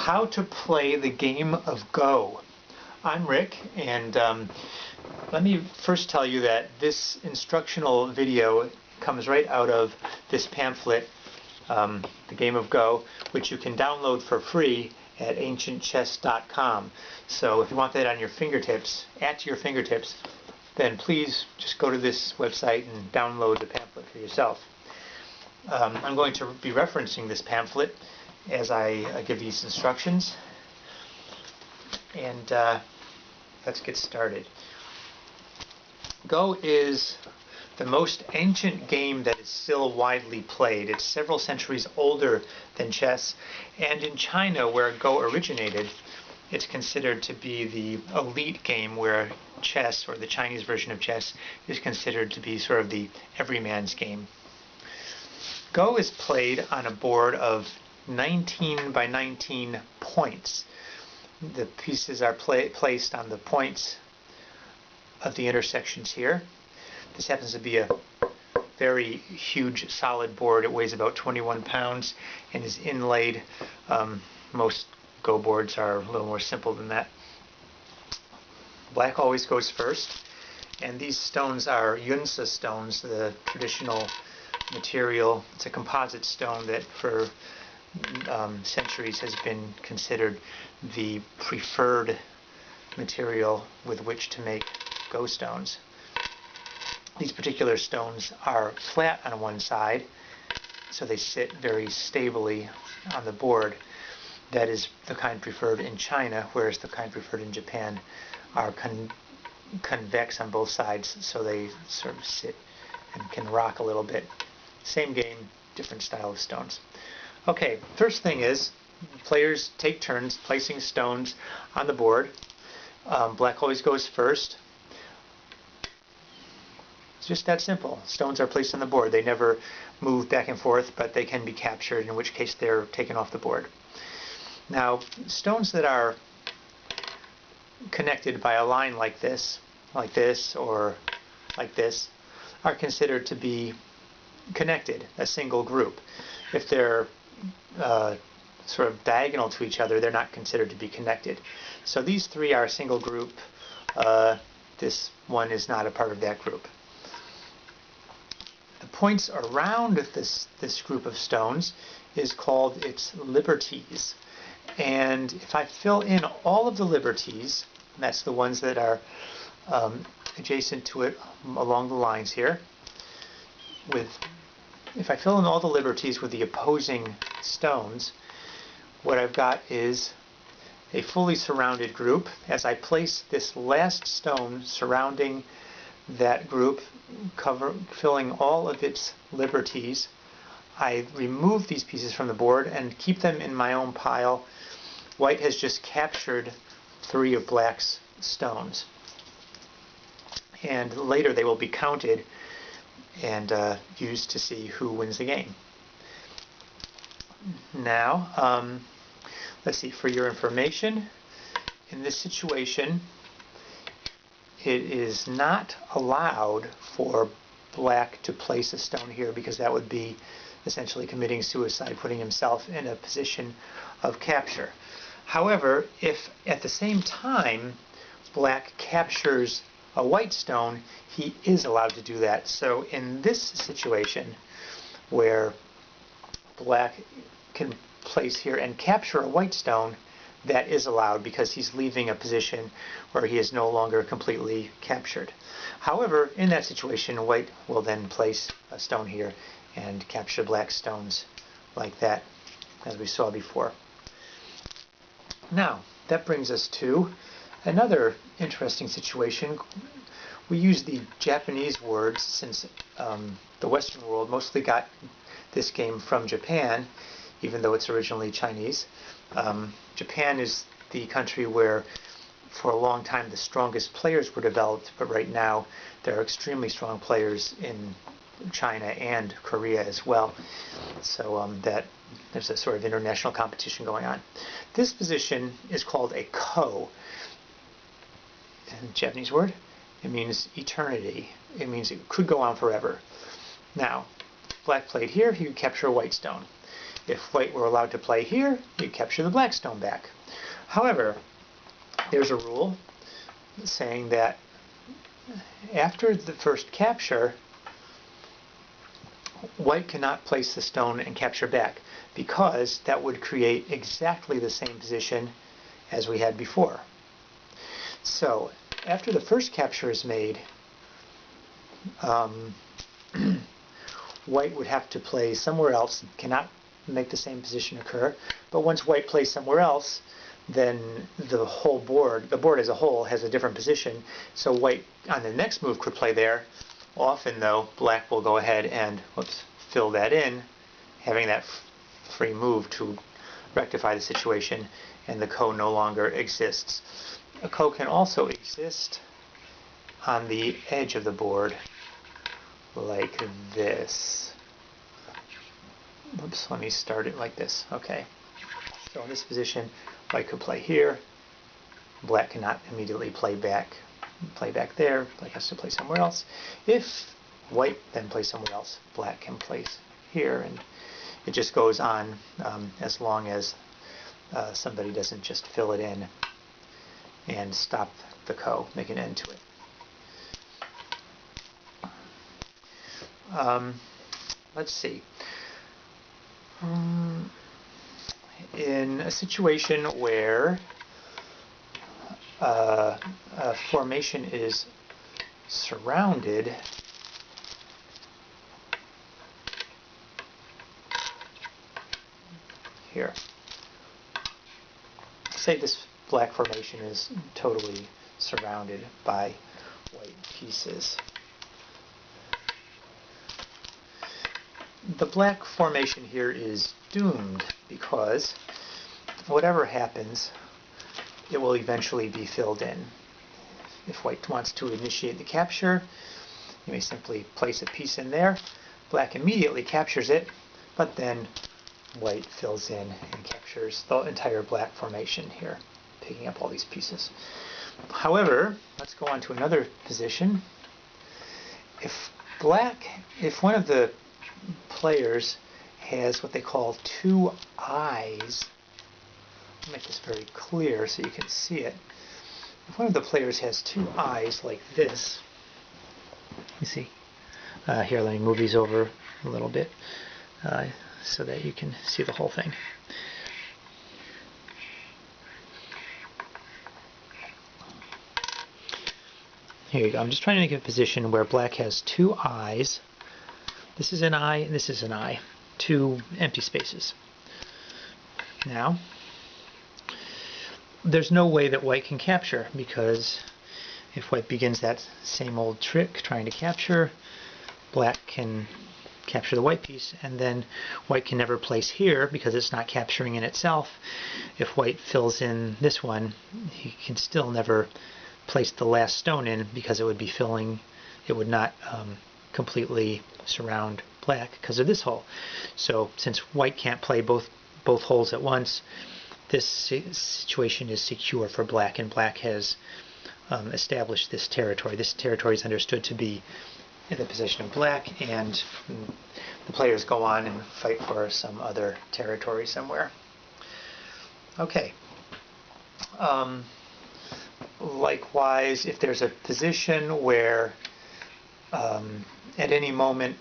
how to play the game of Go. I'm Rick, and let me first tell you that this instructional video comes right out of this pamphlet, The Game of Go, which you can download for free at ancientchess.com. So if you want that on your fingertips, then please just go to this website and download the pamphlet for yourself. I'm going to be referencing this pamphlet as I give these instructions, and let's get started. Go is the most ancient game that is still widely played. It's several centuries older than chess, and in China, where Go originated, it's considered to be the elite game, where chess, or the Chinese version of chess, is considered to be sort of the everyman's game. Go is played on a board of 19 by 19 points. The pieces are placed on the points of the intersections here. This happens to be a very huge solid board. It weighs about 21 pounds and is inlaid. Most Go boards are a little more simple than that. Black always goes first, and these stones are Yunsa stones, the traditional material. It's a composite stone that for centuries has been considered the preferred material with which to make Go stones. These particular stones are flat on one side, so they sit very stably on the board. That is the kind preferred in China, whereas the kind preferred in Japan are convex on both sides, so they sort of sit and can rock a little bit. Same game, different style of stones. Okay, first thing is, players take turns placing stones on the board. Black always goes first. It's just that simple. Stones are placed on the board. They never move back and forth, but they can be captured, in which case they're taken off the board. Now, stones that are connected by a line like this, or like this, are considered to be connected, a single group. If they're sort of diagonal to each other, they're not considered to be connected. So these three are a single group. This one is not a part of that group. The points around this group of stones is called its liberties. And if I fill in all of the liberties, that's the ones that are adjacent to it along the lines here, if I fill in all the liberties with the opposing stones, what I've got is a fully surrounded group. As I place this last stone surrounding that group, filling all of its liberties, I remove these pieces from the board and keep them in my own pile. White has just captured 3 of Black's stones, and later they will be counted and used to see who wins the game. Now, let's see, for your information, in this situation, it is not allowed for Black to place a stone here, because that would be essentially committing suicide, putting himself in a position of capture. However, if at the same time Black captures a white stone, he is allowed to do that. So in this situation, where Black can place here and capture a white stone, that is allowed, because he's leaving a position where he is no longer completely captured. However, in that situation, White will then place a stone here and capture Black's stones like that, as we saw before. Now, that brings us to another interesting situation. We use the Japanese words, since the Western world mostly got this game from Japan, even though it's originally Chinese. Japan is the country where, for a long time, the strongest players were developed, but right now there are extremely strong players in China and Korea as well. So that there's a sort of international competition going on. This position is called a ko. Japanese word. It means eternity. It means it could go on forever. Now, Black played here, he would capture a white stone. If white were allowed to play here, you'd capture the black stone back. However, there's a rule saying that after the first capture, white cannot place the stone and capture back, because that would create exactly the same position as we had before. So after the first capture is made, white would have to play somewhere else, cannot make the same position occur. But once white plays somewhere else, then the whole board, the board as a whole, has a different position. So white on the next move could play there. Often though, black will go ahead and fill that in, having that free move to rectify the situation, and the ko no longer exists. A ko can also exist on the edge of the board like this. Oops, let me start it like this. Okay. So in this position, white could play here. Black cannot immediately play back there. Black has to play somewhere else. If white then plays somewhere else, black can place here, and it just goes on as long as somebody doesn't just fill it in and stop the ko, make an end to it. Let's see. In a situation where a formation is surrounded, here, say this black formation is totally surrounded by white pieces. The black formation here is doomed, because whatever happens, it will eventually be filled in. If white wants to initiate the capture, you may simply place a piece in there. Black immediately captures it, but then white fills in and captures the entire black formation here, picking up all these pieces. However, let's go on to another position. If one of the players has what they call two eyes, I'll make this very clear so you can see it. If one of the players has two eyes like this, you see, here, let me move these over a little bit so that you can see the whole thing. Here you go. I'm just trying to make a position where black has two eyes. This is an eye, and this is an eye. Two empty spaces. Now, there's no way that white can capture, because if white begins that same old trick trying to capture, black can capture the white piece, and then white can never place here because it's not capturing in itself. If white fills in this one, he can still never place the last stone in, because it would be filling, it would not completely surround black because of this hole. So since white can't play both holes at once, this situation is secure for black, and black has established this territory. This territory is understood to be in the possession of black, and the players go on and fight for some other territory somewhere. Okay. Likewise, if there's a position where at any moment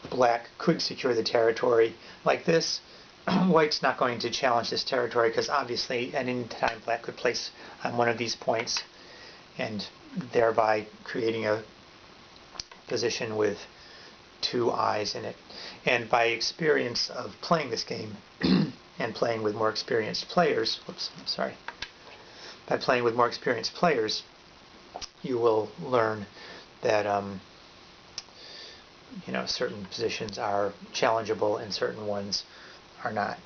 black could secure the territory like this, white's not going to challenge this territory, because obviously at any time black could place on one of these points, and thereby creating a position with two eyes in it. And by experience of playing this game and playing with more experienced players, by playing with more experienced players, you will learn that certain positions are challengeable and certain ones are not.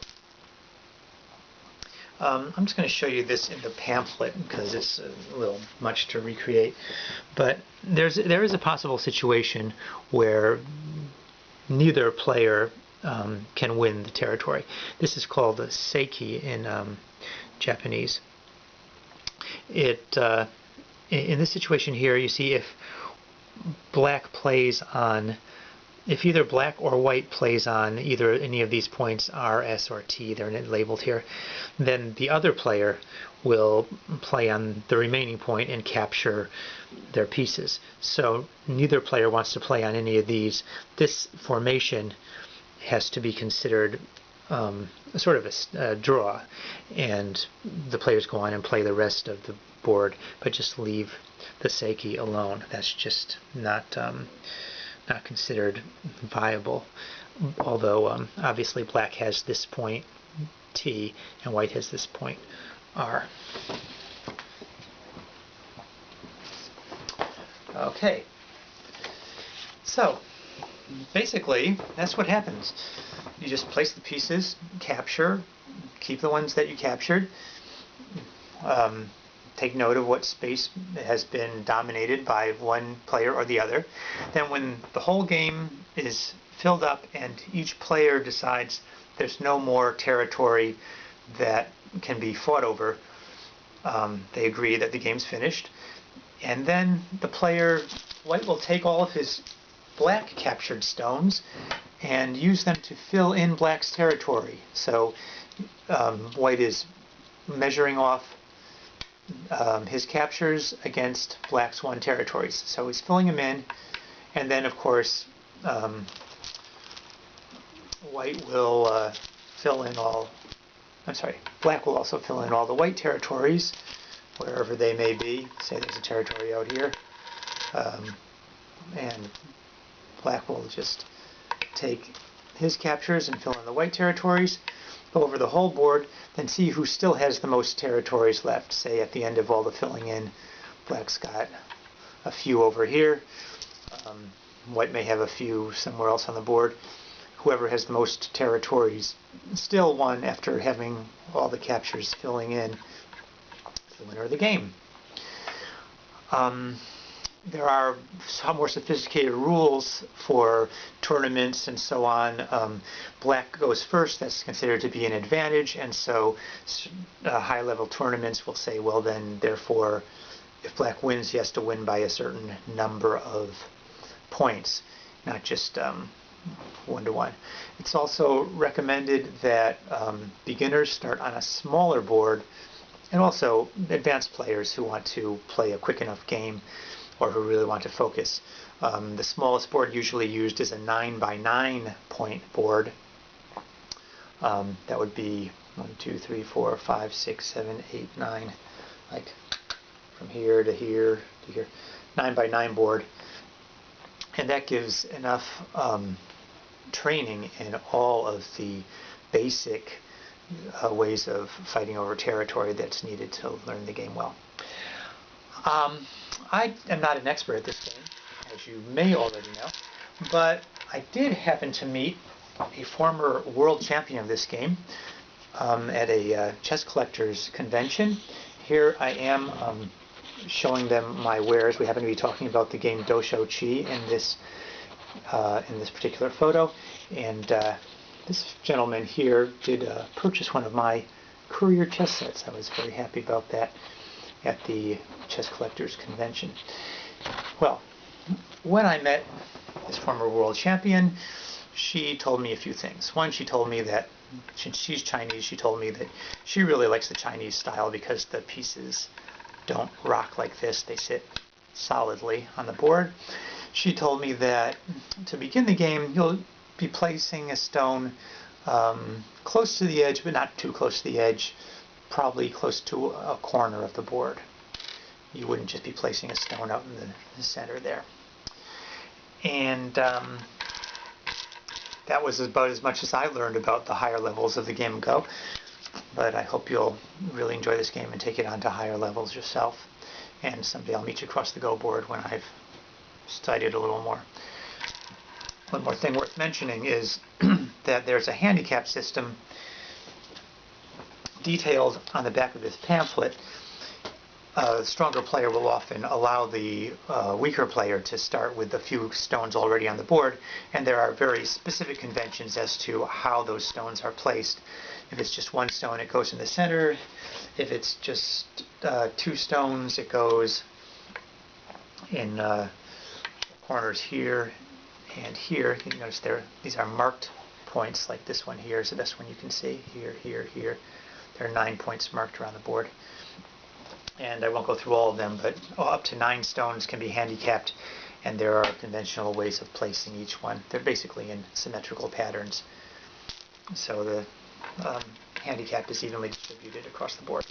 I'm just going to show you this in the pamphlet because it's a little much to recreate. But there is a possible situation where neither player can win the territory. This is called a seiki in Japanese. In this situation here, you see if black plays on if either black or white plays on either any of these points, R, S, or T, they're labeled here, then the other player will play on the remaining point and capture their pieces. So neither player wants to play on any of these. This formation has to be considered sort of a draw, and the players go on and play the rest of the board, but just leave the seiki alone. That's just not considered viable. Although obviously black has this point T and white has this point R. Okay, so basically that's what happens. You just place the pieces, capture, keep the ones that you captured, take note of what space has been dominated by one player or the other. Then when the whole game is filled up and each player decides there's no more territory that can be fought over, they agree that the game's finished. And then the player, white, will take all of his black captured stones and use them to fill in black's territory. So white is measuring off his captures against black's won territories. So he's filling them in, and then of course white will fill in all, black will also fill in all the white territories wherever they may be. Say there's a territory out here, and black will just take his captures and fill in the white territories, go over the whole board, then see who still has the most territories left. Say at the end of all the filling in, black's got a few over here, white may have a few somewhere else on the board. Whoever has the most territories still won after having all the captures filling in, the winner of the game. There are some more sophisticated rules for tournaments and so on. Black goes first, that's considered to be an advantage, and so high-level tournaments will say, well then, therefore, if black wins, he has to win by a certain number of points, not just 1-to-1. It's also recommended that beginners start on a smaller board, and also advanced players who want to play a quick enough game or who really want to focus. The smallest board usually used is a 9x9 point board. That would be 1, 2, 3, 4, 5, 6, 7, 8, 9, like from here to here to here. 9x9 board. And that gives enough training in all of the basic ways of fighting over territory that's needed to learn the game well. I am not an expert at this game, as you may already know, but I did happen to meet a former world champion of this game at a chess collectors convention. Here I am showing them my wares. We happen to be talking about the game Dosho Chi in this particular photo, and this gentleman here did purchase one of my courier chess sets. I was very happy about that at the chess collectors convention. Well, when I met this former world champion, she told me a few things. One, she told me that since she's Chinese, she told me that she really likes the Chinese style because the pieces don't rock like this. They sit solidly on the board. She told me that to begin the game, you'll be placing a stone close to the edge, but not too close to the edge, probably close to a corner of the board. You wouldn't just be placing a stone out in the center there. And that was about as much as I learned about the higher levels of the game Go. But I hope you'll really enjoy this game and take it on to higher levels yourself. And someday I'll meet you across the Go board when I've studied a little more. One more thing worth mentioning is that there's a handicap system detailed on the back of this pamphlet. The stronger player will often allow the weaker player to start with a few stones already on the board, and there are very specific conventions as to how those stones are placed. If it's just one stone, it goes in the center. If it's just 2 stones, it goes in corners here And here, you can notice these are marked points, like this one here is the best one you can see. Here, here, here. There are 9 points marked around the board. And I won't go through all of them, but up to 9 stones can be handicapped, and there are conventional ways of placing each one. They're basically in symmetrical patterns, so the handicap is evenly distributed across the board.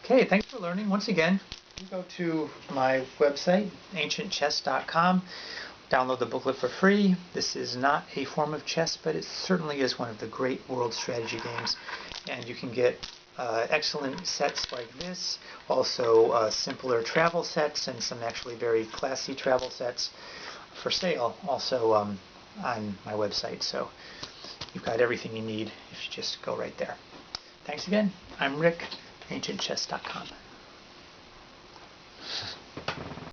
Okay, thanks for learning. Once again, you go to my website, ancientchess.com, download the booklet for free. This is not a form of chess, but it certainly is one of the great world strategy games, and you can get excellent sets like this, also simpler travel sets, and some actually very classy travel sets for sale also on my website. So you've got everything you need if you just go right there. Thanks again. I'm Rick, ancientchess.com.